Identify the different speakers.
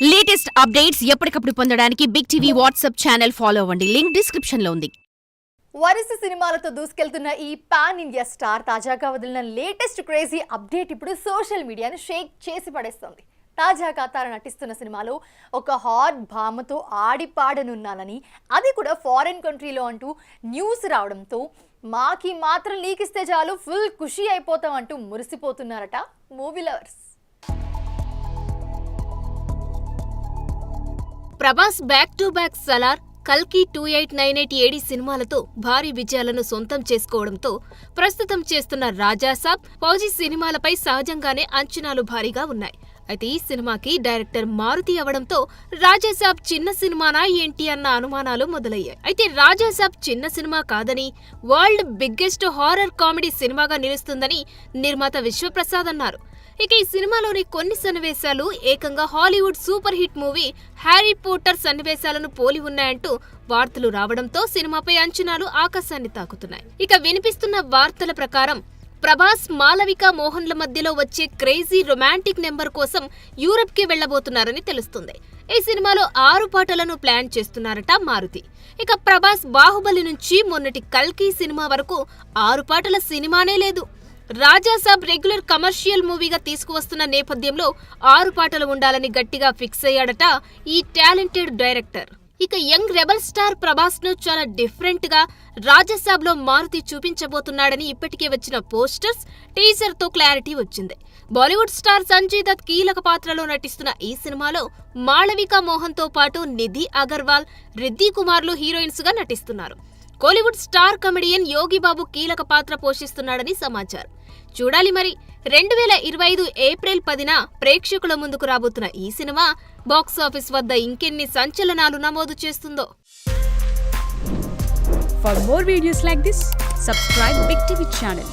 Speaker 1: Latest updates ఎప్పటికప్పుడు పొందడానికి big TV WhatsApp channel follow అవ్వండి. లింక్ డిస్క్రిప్షన్ లో ఉంది.
Speaker 2: వరుస సినిమాలతో దూసుకెళ్తున్న ఈ పాన్ ఇండియా స్టార్ తాజాగా వదిలిన లేటెస్ట్ క్రేజీ అప్డేట్ ఇప్పుడు సోషల్ మీడియాను షేక్ చేసి పడేస్తోంది. తాజాగా తాను నటిస్తున్న సినిమాలో ఒక హాట్ భామతో ఆడిపాడనున్నానని, అది కూడా ఫారెన్ కంట్రీలో అంటూ న్యూస్ రావడంతో మాకి మాత్రం లీకిస్తే చాలు ఫుల్ ఖుషి అయిపోతాం అంటూ మురిసిపోతున్నారట movie lovers.
Speaker 3: Prabhas back to back Salaar, కల్కి 2898 ఏడి సినిమాలతో భారీ విజయాలను సొంతం చేసుకోవడంతో ప్రస్తుతం చేస్తున్న రాజాసాబ్, ఫౌజీ సినిమాలపై సహజంగానే అంచనాలు భారీగా ఉన్నాయి. అయితే ఈ సినిమాకి డైరెక్టర్ మారుతి అవడంతో రాజాసాబ్ చిన్న సినిమానా ఏంటి అన్న అనుమానాలు మొదలయ్యాయి. అయితే రాజాసాబ్ చిన్న సినిమా కాదని, వరల్డ్ బిగ్గెస్ట్ హారర్ కామెడీ సినిమాగా నిలుస్తుందని నిర్మాత విశ్వప్రసాద్ అన్నారు. ఇక ఈ సినిమాలోని కొన్ని సన్నివేశాలు ఏకంగా Hollywood super hit movie Harry Potter సన్నివేశాలను పోలి ఉన్నాయంటూ వార్తలు రావడంతో సినిమాపై అంచనాలు ఆకాశాన్ని తాకుతున్నాయి. ఇక వినిపిస్తున్న వార్తల ప్రకారం ప్రభాస్, మాలవిక మోహన్ల మధ్యలో వచ్చే క్రేజీ రొమాంటిక్ నెంబర్ కోసం యూరప్ కి వెళ్లబోతున్నారని తెలుస్తుంది. ఈ సినిమాలో 6 పాటలను ప్లాన్ చేస్తున్నారట మారుతి. ఇక ప్రభాస్ బాహుబలి నుంచి మొన్నటి కల్కి సినిమా వరకు 6 పాటల సినిమానే లేదు. రాజాసాబ్ రెగ్యులర్ కమర్షియల్ మూవీగా తీసుకువస్తున్న నేపథ్యంలో 6 పాటలు ఉండాలని గట్టిగా ఫిక్స్ అయ్యాడట ఈ టాలెంటెడ్ డైరెక్టర్. ఇక యంగ్ రెబల్ స్టార్ ప్రభాస్ ను చాలా డిఫరెంట్ గా రాజాసాబ్ లో మారుతి చూపించబోతున్నాడని ఇప్పటికే వచ్చిన పోస్టర్స్, టీజర్ తో క్లారిటీ వచ్చింది. బాలీవుడ్ స్టార్ సంజయ్ దత్ కీలక పాత్రలో నటిస్తున్న ఈ సినిమాలో మాళవిక మోహన్ తో పాటు నిధి అగర్వాల్, రిద్ధి కుమార్లు హీరోయిన్స్ గా నటిస్తున్నారు. కోలీవుడ్ స్టార్ కమెడియన్ యోగిబాబు కీలక పాత్ర పోషిస్తున్నాడని సమాచారం. చూడాలి మరి 2025 ఏప్రిల్ 10న ప్రేక్షకుల ముందుకు రాబోతున్న ఈ సినిమా బాక్సాఫీస్ వద్ద ఇంకెన్ని సంచలనాలు నమోదు చేస్తుందో.
Speaker 4: For more videos like this, subscribe Big TV channel.